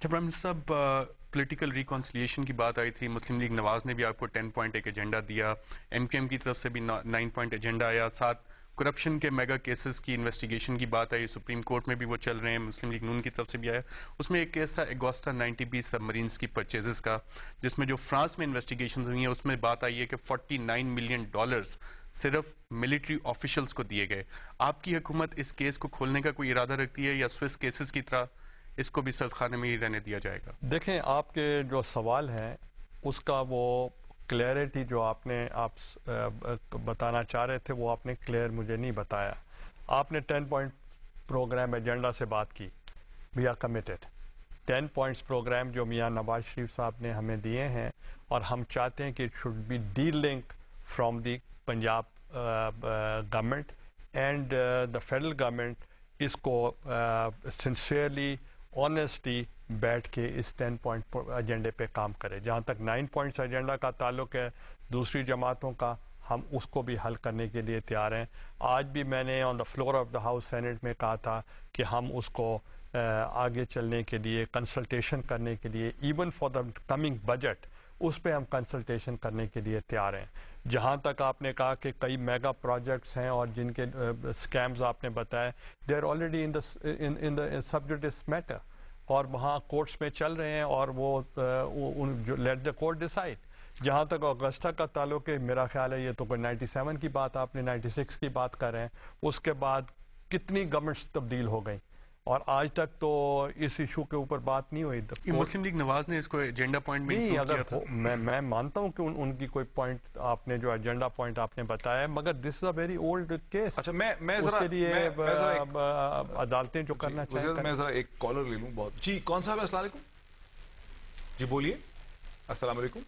جب prime minister صاحب political ریکانسلیشن کی بات آئی تھی، مسلم لیگ نواز نے بھی آپ کو 10 پوائنٹ ایک ایجنڈا دیا، ایم کیو ایم کی طرف سے بھی 9 پوائنٹ ایجنڈا آیا، ساتھ کرپشن کے میگا کیسز کی انویسٹیگیشن کی بات آئی، سپریم کورٹ میں بھی وہ چل رہے ہیں، مسلم لیگ نون کی طرف سے بھی آیا۔ اس میں ایک کیس تھا ایگوسٹا 90B سب مرینز کی پرچیزز کا، جس میں جو فرانس میں انویسٹیگیشنز ہوئی ہیں اس میں بات آئی ہے کہ $49 ملین صرف ملٹری آفیشلز کو دیے گئے۔ آپ کی حکومت اس کیس کو کھولنے کا کوئی ارادہ رکھتی ہے یا سوئس کیسز کی طرح اس کو بھی سرد خانے میں ہی رہنے دیا جائے گا؟ دیکھیں، آپ کے جو سوال ہیں اس کا وہ کلیئرٹی جو آپ بتانا چاہ رہے تھے وہ آپ نے کلیئر مجھے نہیں بتایا۔ آپ نے 10 پوائنٹ پروگرام ایجنڈا سے بات کی، we are committed. 10 points programme جو میاں نواز شریف صاحب نے ہمیں دیے ہیں، اور ہم چاہتے ہیں کہ it should be delink from the Punjab government and the federal government اس کو سنسیئرلی آنیسٹلی بیٹھ کے اس 10 پوائنٹ ایجنڈے پہ کام کرے۔ جہاں تک 9 پوائنٹس ایجنڈا کا تعلق ہے دوسری جماعتوں کا، ہم اس کو بھی حل کرنے کے لیے تیار ہیں۔ آج بھی میں نے on the floor of the house senate میں کہا تھا کہ ہم اس کو آگے چلنے کے لیے کنسلٹیشن کرنے کے لیے، even for the coming budget, اس پہ ہم کنسلٹیشن کرنے کے لیے تیار ہیں۔ جہاں تک آپ نے کہا کہ کئی میگا پروجیکٹس ہیں اور جن کے اسکیمز آپ نے بتائے، they are already in the sub judice matter, اور وہاں کورٹس میں چل رہے ہیں، اور وہ لیٹ دا کورٹ ڈیسائڈ۔ جہاں تک اگسٹا کا تعلق ہے، میرا خیال ہے یہ تو کوئی 97 کی بات، آپ نے 96 کی بات کر رہے ہیں۔ اس کے بعد کتنی گورنمنٹس تبدیل ہو گئیں، اور آج تک تو اس ایشو کے اوپر بات نہیں ہوئی۔ مسلم لیگ نواز نے اس کو ایجنڈا پوائنٹ میں نہیں، انکلوڈ کیا تھا۔ میں مانتا ہوں کہ ان کی کوئی پوائنٹ آپ نے جو ایجنڈا پوائنٹ آپ نے بتایا ہے، مگر دس از اے ویری اولڈ کیس۔ اچھا، میں اس کے لیے عدالتیں جو کرنا چاہیں۔ میں ذرا ایک کالر لے لوں۔ بہت جی، کون صاحب ہے؟ السلام علیکم جی، بولیے۔ السلام علیکم۔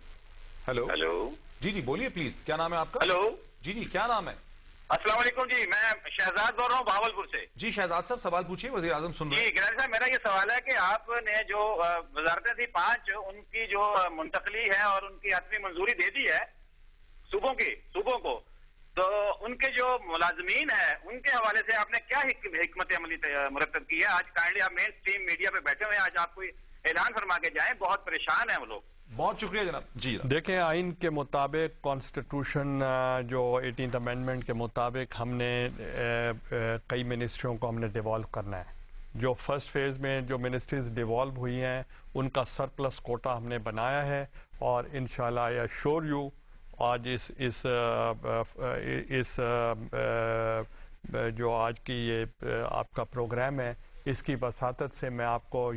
ہیلو ہیلو، جی بولیے پلیز، کیا نام ہے آپ کا؟ ہیلو جی کیا نام ہے؟ السلام علیکم جی، میں شہزاد بول رہا ہوں بہاولپور سے۔ جی شہزاد صاحب، سوال پوچھیے، وزیر اعظم سن رہے ہیں۔ جی گرانی صاحب، میرا یہ سوال ہے کہ آپ نے جو وزارتیں تھی 5، ان کی جو منتقلی ہے اور ان کی حتمی منظوری دے دی ہے صوبوں کو، تو ان کے جو ملازمین ہیں ان کے حوالے سے آپ نے کیا حکمت عملی مرتب کی ہے؟ آج کائنڈلی آپ مین اسٹریم میڈیا پہ بیٹھے ہوئے ہیں، آج آپ کوئی اعلان فرما کے جائیں، بہت پریشان ہیں وہ لوگ۔ بہت شکریہ جناب۔ جی دیکھیں، آئین کے مطابق، کانسٹیٹیوشن جو 18th امینڈمنٹ کے مطابق، ہم نے کئی منسٹریوں کو ہم نے ڈیوالو کرنا ہے۔ جو فرسٹ فیز میں جو منسٹریز ڈیوالو ہوئی ہیں ان کا سرپلس کوٹا ہم نے بنایا ہے، اور انشاءاللہ آئی ایشور یو، آج اس جو آج کی یہ آپ کا پروگرام ہے، اس کی وساطت سے میں آپ کو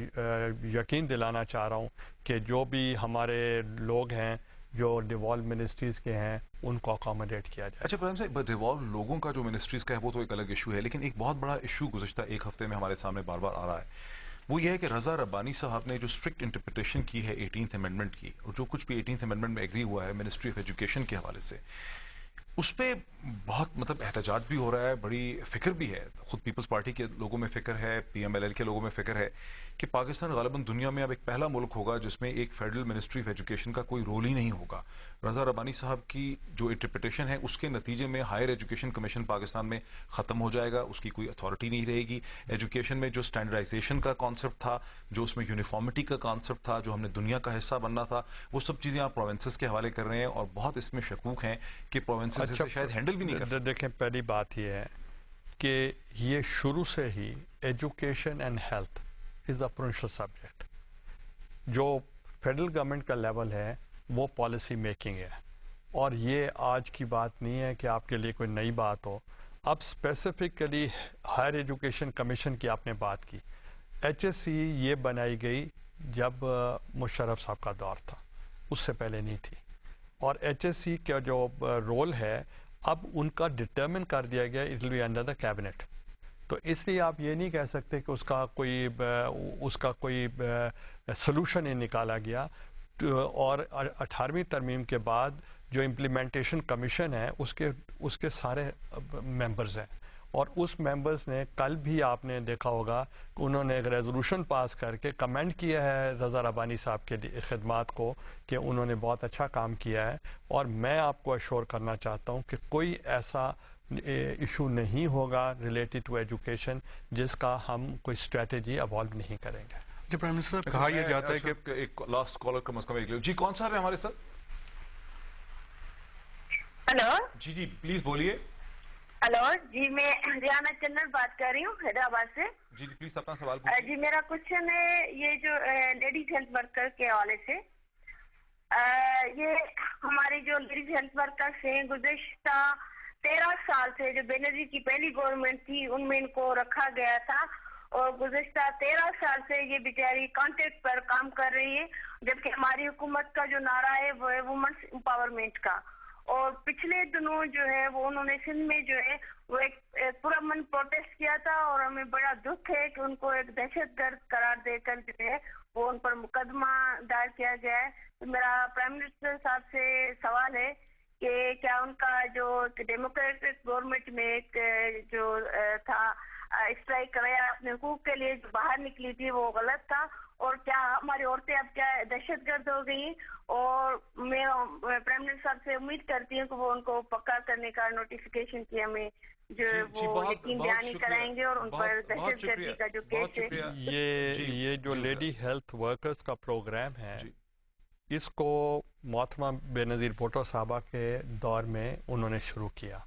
یقین دلانا چاہ رہا ہوں کہ جو بھی ہمارے لوگ ہیں جو ڈیوالو منسٹریز کے ہیں ان کو اکاموڈیٹ کیا جائے۔ اچھا پریم صاحب، ڈیوالو لوگوں کا جو منسٹریز کا ہے وہ تو ایک الگ ایشو ہے، لیکن ایک بہت بڑا ایشو گزشتہ ایک ہفتے میں ہمارے سامنے بار بار آ رہا ہے، وہ یہ ہے کہ رضا ربانی صاحب نے جو اسٹرکٹ انٹرپریٹیشن کی ہے 18th امینڈمنٹ کی، اور جو کچھ بھی 18th امینڈمنٹ میں ایگری ہوا ہے منسٹری آف ایجوکیشن کے حوالے سے، اس پہ بہت احتجاج بھی ہو رہا ہے، بڑی فکر بھی ہے، خود پیپلز پارٹی کے لوگوں میں فکر ہے، PMLL کے لوگوں میں فکر ہے کہ پاکستان غالباً دنیا میں اب ایک پہلا ملک ہوگا جس میں ایک فیڈرل منسٹری آف ایجوکیشن کا کوئی رول ہی نہیں ہوگا۔ رضا ربانی صاحب کی جو انٹرپریٹیشن ہے اس کے نتیجے میں ہائر ایجوکیشن کمیشن پاکستان میں ختم ہو جائے گا، اس کی کوئی اتھارٹی نہیں رہے گی۔ ایجوکیشن میں جو اسٹینڈرڈائزیشن کا کانسیپٹ تھا، جو اس میں یونیفارمٹی کا کانسیپٹ تھا، جو ہم نے دنیا کا حصہ بننا تھا، وہ سب چیزیں آپ پروونسز کے حوالے کر رہے ہیں، اور بہت اس میں شکوک ہیں کہ پروونسز اسے شاید ہینڈل بھی نہیں کر سکتے۔ دیکھیں، پہلی بات یہ ہے کہ یہ شروع سے ہی education and health is a principal subject. جو فیڈرل گورنمنٹ کا لیول ہے وہ پالیسی میکنگ ہے، اور یہ آج کی بات نہیں ہے کہ آپ کے لیے کوئی نئی بات ہو۔ اب اسپیسیفکلی ہائر ایجوکیشن کمیشن کی آپ نے بات کی، HSC یہ بنائی گئی جب مشرف صاحب کا دور تھا، اس سے پہلے نہیں تھی، اور HSC کا جو رول ہے اب ان کا ڈٹرمن کر دیا گیا، it will be under the cabinet. تو اس لیے آپ یہ نہیں کہہ سکتے کہ اس کا کوئی سلوشن نہیں نکالا گیا، اور 18ویں ترمیم کے بعد جو امپلیمنٹیشن کمیشن ہے اس کے سارے ممبرز ہیں، اور اس ممبرز نے کل بھی آپ نے دیکھا ہوگا کہ انہوں نے ایک ریزولوشن پاس کر کے کمنٹ کیا ہے رضا ربانی صاحب کے خدمات کو کہ انہوں نے بہت اچھا کام کیا ہے، اور میں آپ کو ایشور کرنا چاہتا ہوں کہ کوئی ایسا ایشو نہیں ہوگا ریلیٹڈ ٹو ایجوکیشن جس کا ہم کوئی اسٹریٹجی ایوالو نہیں کریں گے۔ جب پرائم منسٹر صاحب کہا یہ جاتا ہے کہ ایک لاسٹ کالر کم از کم ایک لو. جی کون صاحب ہے ہمارے ساتھ؟ ہلو جی جی پلیز بولیے. ہلو جی میں ریانا چندن بات کر رہی ہوں حیدرآباد سے. جی جی پلیز اپنا سوال پوچھیے. جی میرا کوشچن ہے یہ جو لیڈیز ہیلتھ ورکر کے حوالے سے. یہ ہماری جو لیڈیز ہیلتھ ورکرس ہیں گزشتہ 13 سال سے جو بینظیر کی پہلی گورنمنٹ تھی ان میں ان کو رکھا گیا تھا اور گزشتہ 13 سال سے یہ بیچاری کانٹریکٹ پر کام کر رہی ہے جبکہ ہماری حکومت کا جو نعرہ ہے وہ ہے وومنس امپاورمنٹ کا. اور پچھلے دنوں جو ہے وہ انہوں نے سندھ میں جو ہے وہ ایک پرامن پروٹیسٹ کیا تھا اور ہمیں بڑا دکھ ہے کہ ان کو ایک دہشت گرد قرار دے کر جو ہے وہ ان پر مقدمہ دائر کیا گیا ہے. تو میرا پرائم منسٹر صاحب سے سوال ہے کہ کیا ان کا جو ڈیموکریٹک گورنمنٹ میں ایک جو تھا اسٹرائک کرایا اپنے حقوق کے لیے جو باہر نکلی تھی وہ غلط تھا اور کیا ہماری عورتیں اب کیا دہشت گرد ہو گئی. اور میں پرائم منسٹر صاحب سے امید کرتی ہوں کہ وہ ان کو پکا کرنے کا نوٹیفیکیشن کی ہمیں جو وہ یقین دہانی کرائیں گے اور ان پر دہشت گردی کا جو کیس ہے. یہ جو لیڈی ہیلتھ ورکرز کا پروگرام ہے اس کو محترمہ بے نظیر بھٹو صاحبہ کے دور میں انہوں نے شروع کیا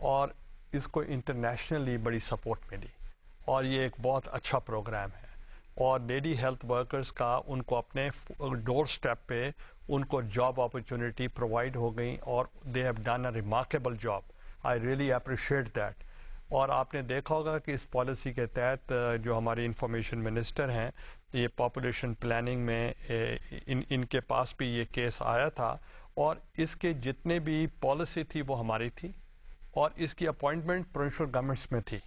اور اس کو انٹرنیشنلی بڑی سپورٹ ملی اور یہ ایک بہت اچھا پروگرام ہے. اور لیڈی ہیلتھ ورکرز کا ان کو اپنے ڈور سٹیپ پہ ان کو جاب اپرچونٹی پرووائڈ ہو گئیں اور they have done a remarkable job. I really appreciate that. اور آپ نے دیکھا ہوگا کہ اس پالیسی کے تحت جو ہماری انفارمیشن منسٹر ہیں یہ پاپولیشن پلاننگ میں ان کے پاس بھی یہ کیس آیا تھا اور اس کے جتنے بھی پالیسی تھی وہ ہماری تھی اور اس کی اپوائنٹمنٹ پروونشل گورنمنٹس میں تھی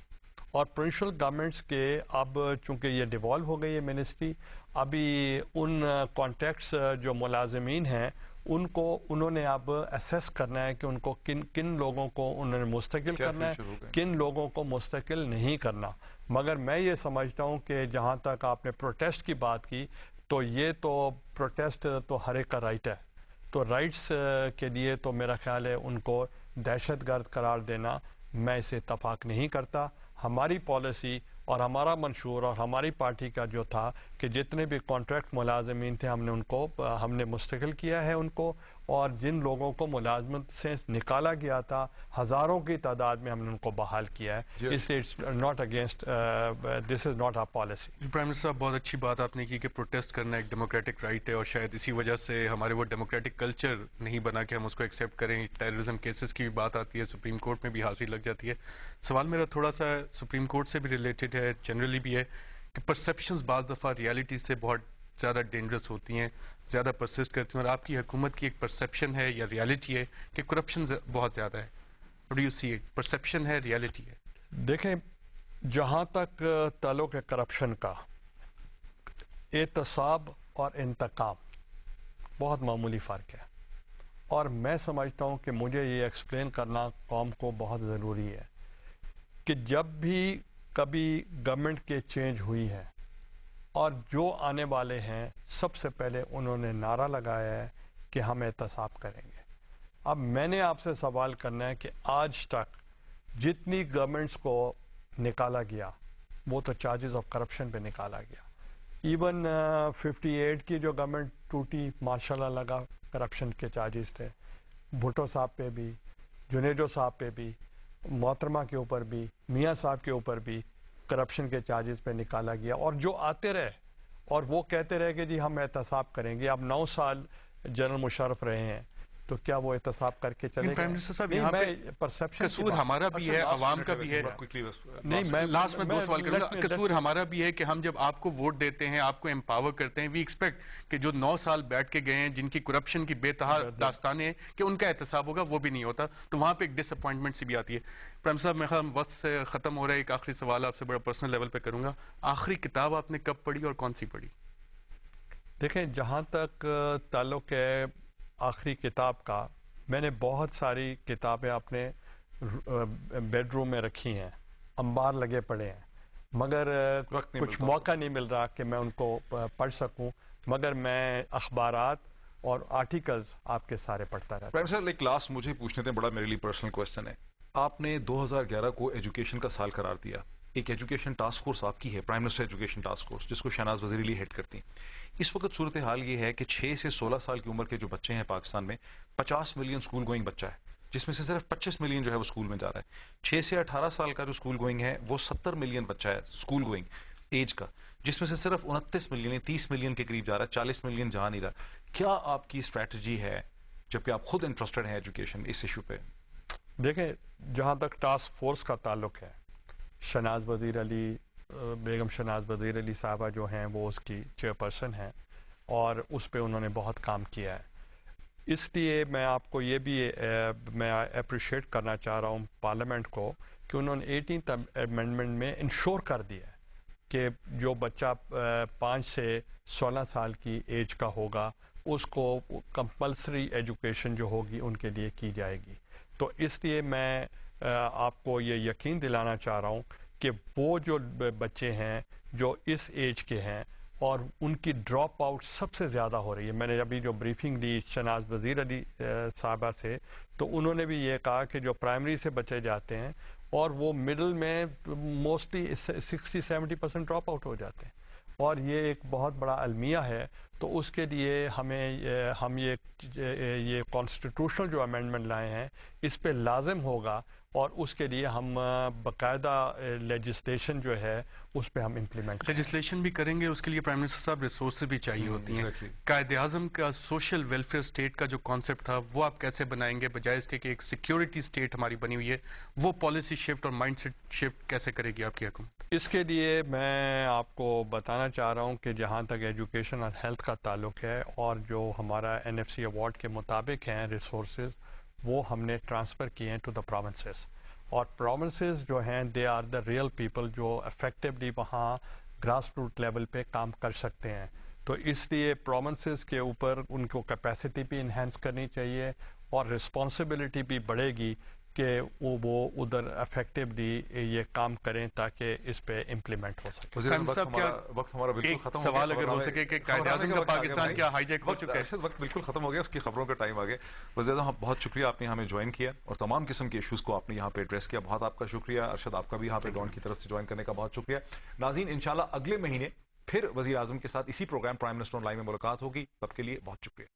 اور پروونشل گورنمنٹس کے اب چونکہ یہ ڈیوالو ہو گئی ہے منسٹری ابھی ان کانٹیکٹس جو ملازمین ہیں ان کو انہوں نے اب اسیس کرنا ہے کہ ان کو کن لوگوں کو انہوں نے مستقل کرنا ہے کن لوگوں کو مستقل نہیں کرنا. مگر میں یہ سمجھتا ہوں کہ جہاں تک آپ نے پروٹیسٹ کی بات کی تو یہ تو پروٹیسٹ تو ہر ایک کا رائٹ ہے تو رائٹس کے لیے تو میرا خیال ہے ان کو دہشت گرد قرار دینا میں اسے اتفاق نہیں کرتا. ہماری پالیسی اور ہمارا منشور اور ہماری پارٹی کا جو تھا کہ جتنے بھی کانٹریکٹ ملازمین تھے ہم نے مستقل کیا ہے ان کو اور جن لوگوں کو ملازمت سے نکالا گیا تھا ہزاروں کی تعداد میں ہم نے ان کو بحال کیا ہے. اس لیے it's not against this is not our policy. Prime minister صاحب بہت اچھی بات آپ نے کی کہ پروٹیسٹ کرنا ایک ڈیموکریٹک رائٹ ہے اور شاید اسی وجہ سے ہمارے وہ ڈیموکریٹک کلچر نہیں بنا کہ ہم اس کو ایکسیپٹ کریں. ٹیررزم کیسز کی بھی بات آتی ہے سپریم کورٹ میں بھی حاضری لگ جاتی ہے. سوال میرا تھوڑا سا سپریم کورٹ سے بھی ریلیٹڈ ہے جنرلی بھی ہے کہ پرسیپشنز بعض دفعہ ریالٹی سے بہت زیادہ ڈینجرس ہوتی ہیں زیادہ پرسسٹ کرتی ہیں اور آپ کی حکومت کی ایک پرسیپشن ہے یا ریالٹی ہے کہ کرپشن بہت زیادہ ہے. What do you see it? Perception ہے ریالٹی ہے؟ دیکھیں جہاں تک تعلق ہے کرپشن کا احتساب اور انتقام بہت معمولی فرق ہے اور میں سمجھتا ہوں کہ مجھے یہ ایکسپلین کرنا قوم کو بہت ضروری ہے کہ جب بھی کبھی گورنمنٹ کے چینج ہوئی ہے اور جو آنے والے ہیں سب سے پہلے انہوں نے نعرہ لگایا ہے کہ ہم احتساب کریں گے. اب میں نے آپ سے سوال کرنا ہے کہ آج تک جتنی گورنمنٹس کو نکالا گیا وہ تو چارجز آف کرپشن پہ نکالا گیا. ایون 58 کی جو گورنمنٹ ٹوٹی ماشاءاللہ لگا کرپشن کے چارجز تھے. بھٹو صاحب پہ بھی جنیجو صاحب پہ بھی محترمہ کے اوپر بھی میاں صاحب کے اوپر بھی کرپشن کے چارجز پہ نکالا گیا اور جو آتے رہے اور وہ کہتے رہے کہ جی ہم احتساب کریں گے. اب 9 سال جنرل مشرف رہے ہیں تو کیا وہ احتساب کر کے چلے پرائم منسٹر صاحب یہاں پہ قصور ہمارا بھی ہے عوام کا بھی ہے. نہیں میں لاسٹ میں 2 سوال کروں گا. قصور ہمارا بھی ہے کہ ہم جب آپ کو ووٹ دیتے ہیں آپ کو امپاور کرتے ہیں وی ایکسپیکٹ کہ جو 9 سال بیٹھ کے گئے ہیں جن کی کرپشن کی بے تہا داستانیں ہیں کہ ان کا احتساب ہوگا وہ بھی نہیں ہوتا تو وہاں پہ ایک ڈس اپوائنٹمنٹ سی بھی آتی ہے. پرائم صاحب میں خیال وقت سے ختم ہو رہا ہے. ایک آخری سوال آپ سے بڑا پرسنل لیول پہ کروں گا. آخری کتاب آپ نے کب پڑھی اور کون سی پڑھی؟ دیکھیں جہاں تک تعلق ہے آخری کتاب کا میں نے بہت ساری کتابیں اپنے بیڈ روم میں رکھی ہیں انبار لگے پڑے ہیں مگر کچھ موقع نہیں مل رہا کہ میں ان کو پڑھ سکوں مگر میں اخبارات اور آرٹیکلز آپ کے سارے پڑھتا رہتا. پرائم سر ایک لاسٹ مجھے پوچھنے تھے بڑا میرے لیے پرسنل کویسچن ہے. آپ نے 2011 کو ایجوکیشن کا سال قرار دیا ایک ایجوکیشن ٹاسک فورس آپ کی ہے، prime minister education task force, جس کو شہناز وزیر علی ہیڈ کرتی ہیں. اس وقت صورتحال یہ ہے کہ 6 سے 16 سال کی عمر کے جو بچے ہیں پاکستان میں، 50 ملین اسکول گوئنگ بچہ ہے، جس میں سے صرف 25 ملین جو ہے وہ اسکول میں جا رہا ہے. 6 سے 18 سال کا جو اسکول گوئنگ ہے وہ 70 ملین بچہ ہے اسکول گوئنگ ایج کا، جس میں سے صرف 29 ملین 30 ملین کے قریب جا رہا ہے، 40 ملین جا نہیں رہا. کیا آپ کی اسٹریٹجی ہے جبکہ آپ خود انٹرسٹڈ ہیں ایجوکیشن اس ایشو پہ؟ دیکھیں، جہاں تک ٹاسک فورس کا تعلق ہے، شہناز وزیر علی، بیگم شہناز وزیر علی صاحبہ جو ہیں وہ اس کی چیئرپرسن ہیں اور اس پہ انہوں نے بہت کام کیا ہے. اس لیے میں آپ کو یہ بھی میں اپریشیٹ کرنا چاہ رہا ہوں پارلیمنٹ کو کہ انہوں نے 18th امینڈمنٹ میں انشور کر دیا ہے کہ جو بچہ 5 سے 16 سال کی ایج کا ہوگا اس کو کمپلسری ایجوکیشن جو ہوگی ان کے لیے کی جائے گی. تو اس لیے میں آپ کو یہ یقین دلانا چاہ رہا ہوں کہ وہ جو بچے ہیں جو اس ایج کے ہیں اور ان کی ڈراپ آؤٹ سب سے زیادہ ہو رہی ہے. میں نے ابھی جو بریفنگ لی شہناز وزیر علی صاحبہ سے، تو انہوں نے بھی یہ کہا کہ جو پرائمری سے بچے جاتے ہیں اور وہ مڈل میں موسٹلی 60-70% ڈراپ آؤٹ ہو جاتے ہیں، اور یہ ایک بہت بڑا المیہ ہے. تو اس کے لیے ہم یہ کانسٹیٹیوشنل جو امینڈمنٹ لائے ہیں اس پہ لازم ہوگا، اور اس کے لیے ہم باقاعدہ لیجسلیشن جو ہے اس پہ ہم امپلیمنٹ لیجسلیشن بھی کریں گے. اس کے لیے پرائم منسٹر صاحب ریسورسز بھی چاہیے ہوتی ہیں. قائد اعظم کا سوشل ویلفیئر اسٹیٹ کا جو کانسیپٹ تھا وہ آپ کیسے بنائیں گے، بجائے اس کے کہ ایک سیکیورٹی اسٹیٹ ہماری بنی ہوئی ہے، وہ پالیسی شفٹ اور مائنڈ سیٹ شفٹ کیسے کرے گی آپ کی حکومت؟ اس کے لیے میں آپ کو بتانا چاہ رہا ہوں کہ جہاں تک ایجوکیشن اور ہیلتھ کا تعلق ہے، اور جو ہمارا NFC ایوارڈ کے مطابق ہیں ریسورسز، وہ ہم نے ٹرانسفر کیے ہیں ٹو دا پروونسز. اور پروونسز جو ہیں they are the real people جو افیکٹولی وہاں گراس روٹ لیول پہ کام کر سکتے ہیں. تو اس لیے پروونسز کے اوپر ان کو کیپیسٹی بھی انہینس کرنی چاہیے اور رسپانسبلٹی بھی بڑھے گی کہ وہ ادھر افیکٹولی یہ کام کریں تاکہ اس پہ امپلیمنٹ ہو سکے. وقت ہمارا بالکل ختم ہو گیا. سوال اگر ہو سکے کہ قائد اعظم کا پاکستان کیا ہائی جیک ہو چکا ہے؟ وقت بالکل ختم ہو گیا، اس کی خبروں کا ٹائم آ گیا. وزیر اعظم بہت شکریہ، آپ نے ہمیں جوائن کیا اور تمام قسم کے ایشوز کو آپ نے یہاں پہ ایڈریس کیا. بہت آپ کا شکریہ. ارشد، آپ کا بھی یہاں پہ ڈون کی طرف سے جوائن کرنے کا بہت شکریہ. ناظرین، انشاءاللہ اگلے مہینے پھر وزیر اعظم کے ساتھ اسی programme prime minister online میں ملاقات ہوگی. تب کے لیے بہت شکریہ.